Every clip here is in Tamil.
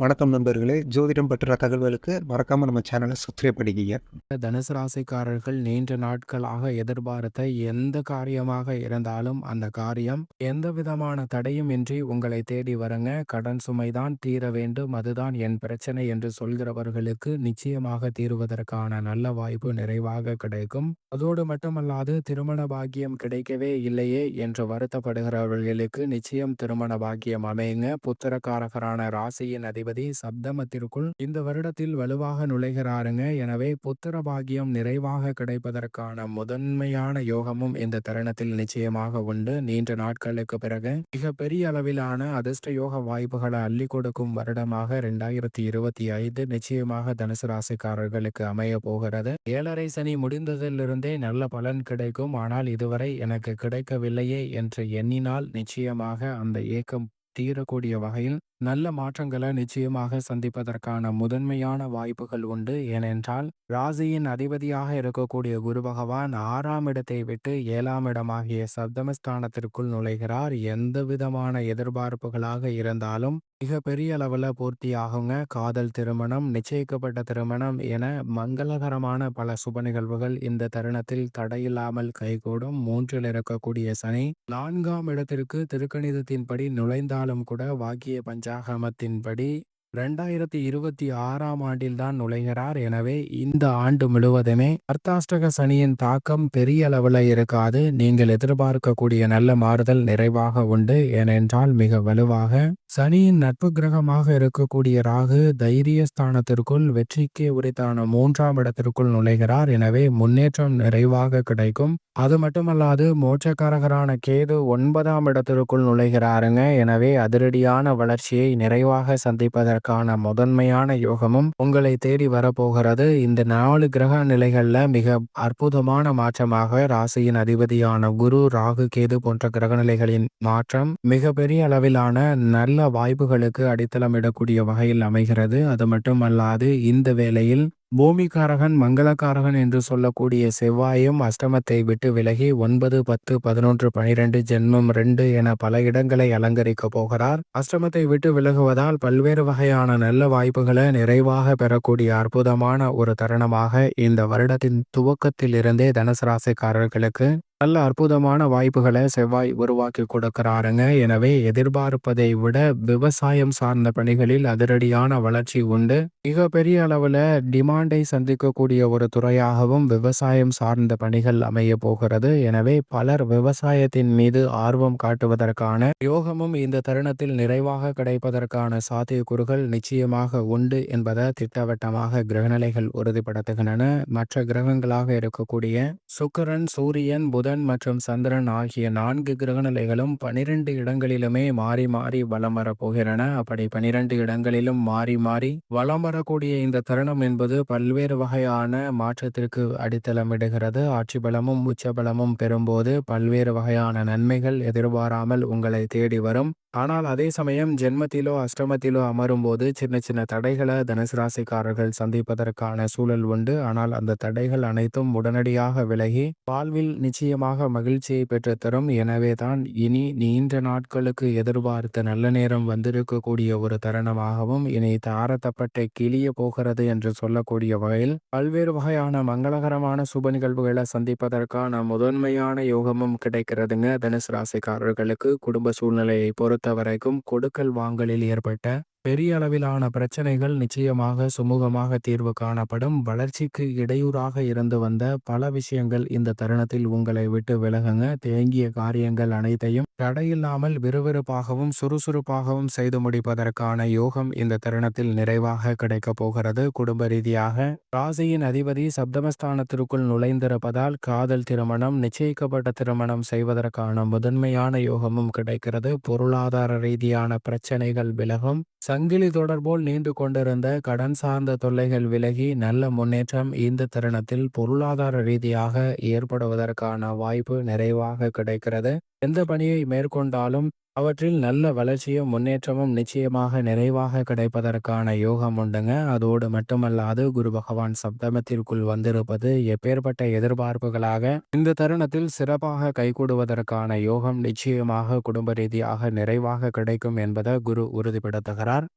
வணக்கம் நண்பர்களே! ஜோதிடம் பற்றின தகவல்களுக்கு மறக்காம நம்ம சேனல சப்ஸ்கிரைப் பண்ணிக்கங்க. தனுசு ராசிக்காரர்கள் நீண்ட நாட்களாக எதிர்பார்த்த எந்த காரியமாக இருந்தாலும் அந்த காரியம் எந்த விதமான தடையும் இன்றி உங்களை தேடி வருங்க. கடன் சுமைதான் தீர வேண்டும், அதுதான் என் பிரச்சனை என்று சொல்கிறவர்களுக்கு நிச்சயமாக தீர்வதற்கான நல்ல வாய்ப்பு நிறைவாக கிடைக்கும். அதோடு மட்டுமல்லாது திருமண பாக்கியம் கிடைக்கவே இல்லையே என்று வருத்தப்படுகிறவர்களுக்கு நிச்சயம் திருமண பாக்கியம் அமையுங்க. புத்திரக்காரகரான ராசியின் அதிபதி சப்தமத்திற்குள் இந்த வருடத்தில் வலுவாக நுழைகிறாருங்க. எனவே புத்திர பாக்கியம் நிறைவாக கிடைப்பதற்கான முதன்மையான யோகமும் இந்த தருணத்தில் நிச்சயமாக உண்டு. நீண்ட நாட்களுக்கு பிறகு மிகப்பெரிய அளவிலான அதிர்ஷ்ட யோக வாய்ப்புகளை அள்ளி கொடுக்கும் வருடமாக 2025 நிச்சயமாக தனுசு ராசிக்காரர்களுக்கு அமைய போகிறது. 7.5 சனி முடிந்ததிலிருந்தே நல்ல பலன் கிடைக்கும். ஆனால் இதுவரை எனக்கு கிடைக்கவில்லையே என்று எண்ணினால் நிச்சயமாக அந்த ஏக்கம் தீரக்கூடிய வகையில் நல்ல மாற்றங்களை நிச்சயமாக சந்திப்பதற்கான முதன்மையான வாய்ப்புகள் உண்டு. ஏனென்றால் ராசியின் அதிபதியாக இருக்கக்கூடிய குரு பகவான் 6ஆம் இடத்தை விட்டு 7ஆம் இடமாகிய சப்தமஸ்தானத்திற்குள் நுழைகிறார். எந்த விதமான எதிர்பார்ப்புகளாக இருந்தாலும் மிக பெரிய அளவில் பூர்த்தி ஆகுங்க. காதல் திருமணம், நிச்சயிக்கப்பட்ட திருமணம் என மங்களகரமான பல சுப நிகழ்வுகள் இந்த தருணத்தில் தடையில்லாமல் கைகூடும். 3ல் இருக்கக்கூடிய சனி 4ஆம் இடத்திற்கு திருக்கணிதத்தின்படி நுழைந்தாலும் கூட வாக்கிய பஞ்சாகமத்தின்படி 2026ஆம் ஆண்டில் தான் நுழைகிறார். எனவே இந்த ஆண்டு முழுவதுமே அர்த்தாஷ்டக சனியின் தாக்கம் பெரிய அளவில் இருக்காது. நீங்கள் எதிர்பார்க்கக்கூடிய நல்ல மாறுதல் நிறைவாக உண்டு. ஏனென்றால் மிக வலுவாக சனியின் நட்பு கிரகமாக இருக்கக்கூடிய ராகு தைரிய ஸ்தானத்திற்குள் வெற்றிக்கு உரித்தான 3ஆம் இடத்திற்குள் நுழைகிறார். எனவே முன்னேற்றம் நிறைவாக கிடைக்கும். அது மட்டுமல்லாது மோட்சக்காரகரான கேது 9ஆம் இடத்திற்குள் நுழைகிறாருங்க. எனவே அதிரடியான வளர்ச்சியை நிறைவாக சந்திப்பதற்கான முதன்மையான யோகமும் உங்களை தேடி வரப்போகிறது. இந்த 4 கிரக நிலைகள்ல மிக அற்புதமான மாற்றமாக ராசியின் அதிபதியான குரு, ராகு, கேது போன்ற கிரகநிலைகளின் மாற்றம் மிகப்பெரிய அளவிலான நல்ல வாய்ப்புகளுக்கு அடித்தளமிடக்கூடிய வகையில் அமைகிறது. அது மட்டுமல்லாது இந்த வேளையில் பூமிக்காரகன், மங்களக்காரகன் என்று சொல்லக்கூடிய செவ்வாயும் அஷ்டமத்தை விட்டு விலகி 9, 10, 11, 12, ஜென்மம் 2 என பல இடங்களை அலங்கரிக்க போகிறார். அஷ்டமத்தை விட்டு விலகுவதால் பல்வேறு வகையான நல்ல வாய்ப்புகளை நிறைவாக பெறக்கூடிய அற்புதமான ஒரு தருணமாக இந்த வருடத்தின் துவக்கத்தில் இருந்தே தனுசு ராசிக்காரர்களுக்கு நல்ல அற்புதமான வாய்ப்புகளை செவ்வாய் உருவாக்கி கொடுக்கிறாருங்க. எனவே எதிர்பார்ப்பதை விட விவசாயம் சார்ந்த பணிகளில் அதிரடியான வளர்ச்சி உண்டு. மிக பெரிய அளவுல டிமாண்டை சந்திக்கக்கூடிய ஒரு துறையாகவும் விவசாயம் சார்ந்த பணிகள் அமைய போகிறது. எனவே பலர் விவசாயத்தின் மீது ஆர்வம் காட்டுவதற்கான யோகமும் இந்த தருணத்தில் நிறைவாக கிடைப்பதற்கான சாத்தியக்கூறுகள் நிச்சயமாக உண்டு என்பதை திட்டவட்டமாக கிரகநிலைகள் உறுதிப்படுத்துகின்றன. மற்ற கிரகங்களாக இருக்கக்கூடிய சுக்கிரன், சூரியன், புதன் மற்றும் சந்திரன் ஆகிய 4 கிரகநிலைகளும் 12 இடங்களிலுமே மாறி மாறி வலம் வரப்போகிறன. அப்படி 12 இடங்களிலும் மாறி மாறி வலம் வரக்கூடிய இந்த தருணம் என்பது பல்வேறு வகையான மாற்றத்திற்கு அடித்தளமிடுகிறது. ஆட்சி பலமும் உச்ச பலமும் பெறும்போது பல்வேறு வகையான நன்மைகள் எதிர்பாராமல் உங்களை தேடி வரும். ஆனால் அதே சமயம் ஜென்மத்திலோ அஷ்டமத்திலோ அமரும் போது சின்ன சின்ன தடைகளை தனுசு ராசிக்காரர்கள் சந்திப்பதற்கான சூழல் உண்டு. ஆனால் அந்த தடைகள் அனைத்தும் உடனடியாக விலகி வாழ்வில் நிச்சயமாக மகிழ்ச்சியை பெற்றுத்தரும். எனவே தான் இனி நீண்ட நாட்களுக்கு எதிர்பார்த்த நல்ல நேரம் வந்திருக்கக்கூடிய ஒரு தருணமாகவும் இனி தாரத்தப்பட்டை கிளிய போகிறது என்று சொல்லக்கூடிய வகையில் பல்வேறு வகையான மங்களகரமான சுப நிகழ்வுகளை சந்திப்பதற்கான முதன்மையான யோகமும் கிடைக்கிறதுங்க. தனுசு ராசிக்காரர்களுக்கு குடும்ப சூழ்நிலையை பொறுத்த வரைக்கும் கொடுக்கல் வாங்கலில் ஏற்பட்ட பெரிய அளவிலான பிரச்சனைகள் நிச்சயமாக சுமூகமாக தீர்வு காணப்படும். வளர்ச்சிக்கு இடையூறாக இருந்து வந்த பல விஷயங்கள் இந்த தருணத்தில் உங்களை விட்டு விலகுங்க. தேங்கிய காரியங்கள் அனைத்தையும் தடையில்லாமல் விறுவிறுப்பாகவும் சுறுசுறுப்பாகவும் செய்து முடிப்பதற்கான யோகம் இந்த தருணத்தில் நிறைவாக கிடைக்க போகிறது. குடும்ப ரீதியாக ராசியின் அதிபதி சப்தமஸ்தானத்திற்குள் நுழைந்திருப்பதால் காதல் திருமணம், நிச்சயிக்கப்பட்ட திருமணம் செய்வதற்கான முதன்மையான யோகமும் கிடைக்கிறது. பொருளாதார ரீதியான பிரச்சனைகள் விலகும். சங்கிலி தொடர் போல் நீண்டு கொண்டிருந்த கடன் சார்ந்த தொல்லைகள் விலகி நல்ல முன்னேற்றம் இந்த தருணத்தில் பொருளாதார ரீதியாக ஏற்படுவதற்கான வாய்ப்பு நிறைவாக கிடைக்கிறது. எந்த பணியை மேற்கொண்டாலும் அவற்றில் நல்ல வளர்ச்சியும் முன்னேற்றமும் நிச்சயமாக நிறைவாக கிடைப்பதற்கான யோகம் உண்டுங்க. அதோடு மட்டுமல்லாது குரு பகவான் சப்தமத்திற்குள் வந்திருப்பது எப்பேற்பட்ட எதிர்பார்ப்புகளாக இந்த தருணத்தில் சிறப்பாக கைகூடுவதற்கான யோகம் நிச்சயமாக குடும்ப ரீதியாக நிறைவாக கிடைக்கும் என்பதை குரு உறுதிப்படுத்துகிறார்.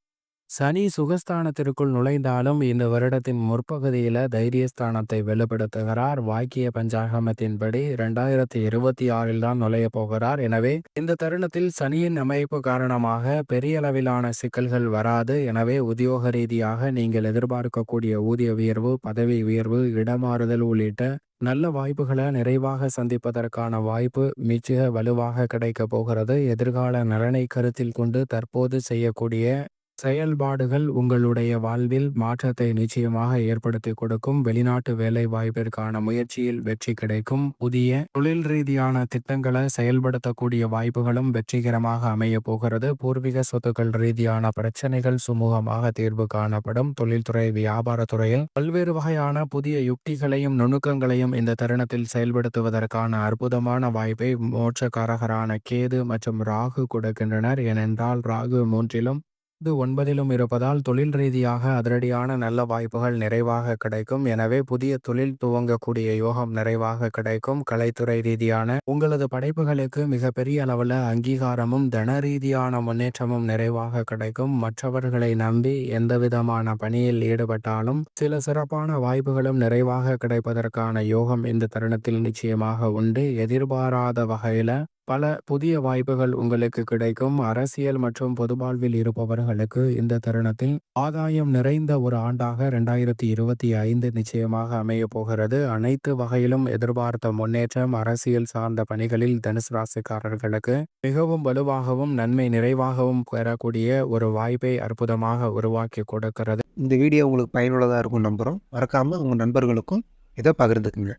சனி சுகஸ்தானத்திற்குள் நுழைந்தாலும் இந்த வருடத்தின் முற்பகுதியில தைரியஸ்தானத்தை வலுப்படுத்துகிறார். வாக்கிய பஞ்சாகமத்தின்படி 2026 தான் நுழைய போகிறார். எனவே இந்த தருணத்தில் சனியின் அமைப்பு காரணமாக பெரிய அளவிலான சிக்கல்கள் வராது. எனவே உத்தியோக ரீதியாக நீங்கள் எதிர்பார்க்கக்கூடிய ஊதிய உயர்வு, பதவி உயர்வு, இடமாறுதல் உள்ளிட்ட நல்ல வாய்ப்புகளை நிறைவாக சந்திப்பதற்கான வாய்ப்பு மிக வலுவாக கிடைக்க போகிறது. எதிர்கால நலனை கருத்தில் கொண்டு தற்போது செய்யக்கூடிய செயல்பாடுகள் உங்களுடைய வாழ்வில் மாற்றத்தை நிச்சயமாக ஏற்படுத்தி கொடுக்கும். வெளிநாட்டு வேலை வாய்ப்பிற்கான முயற்சியில் வெற்றி கிடைக்கும். புதிய தொழில் ரீதியான திட்டங்களை செயல்படுத்தக்கூடிய வாய்ப்புகளும் வெற்றிகரமாக அமைய போகிறது. பூர்வீக சொத்துக்கள் ரீதியான பிரச்சனைகள் சுமூகமாக தீர்வு காணப்படும். தொழில்துறை, வியாபாரத்துறையில் பல்வேறு வகையான புதிய யுக்திகளையும் நுணுக்கங்களையும் இந்த தருணத்தில் செயல்படுத்துவதற்கான அற்புதமான வாய்ப்பை மோட்சக்காரகரான கேது மற்றும் ராகு கொடுக்கின்றனர். ஏனென்றால் ராகு 3லும் 9லும் இருப்பதால் தொழில் ரீதியாக அதிரடியான நல்ல வாய்ப்புகள் நிறைவாக கிடைக்கும். எனவே புதிய தொழில் துவங்கக்கூடிய யோகம் நிறைவாக கிடைக்கும். கலைத்துறை ரீதியான உங்களது படைப்புகளுக்கு மிகப்பெரிய அளவில் அங்கீகாரமும் தன ரீதியான முன்னேற்றமும் நிறைவாக கிடைக்கும். மற்றவர்களை நம்பி எந்தவிதமான பணியில் ஈடுபட்டாலும் சில சிறப்பான வாய்ப்புகளும் நிறைவாக கிடைப்பதற்கான யோகம் இந்த தருணத்தில் நிச்சயமாக உண்டு. எதிர்பாராத வகையில பல புதிய வாய்ப்புகள் உங்களுக்கு கிடைக்கும். அரசியல் மற்றும் பொது வாழ்வில் இருப்பவர்களுக்கு இந்த தருணத்தில் ஆதாயம் நிறைந்த ஒரு ஆண்டாக 2025 நிச்சயமாக அமைய போகிறது. அனைத்து வகையிலும் எதிர்பார்த்த முன்னேற்றம் அரசியல் சார்ந்த பணிகளில் தனுசு ராசிக்காரர்களுக்கு மிகவும் வலுவாகவும் நன்மை நிறைவாகவும் பெறக்கூடிய ஒரு வாய்ப்பை அற்புதமாக உருவாக்கி கொடுக்கிறது. இந்த வீடியோ உங்களுக்கு பயனுள்ளதாக இருக்கும் நம்புகிறோம். மறக்காமல் உங்கள் நண்பர்களுக்கும் இதை பகிர்ந்துக்குங்க.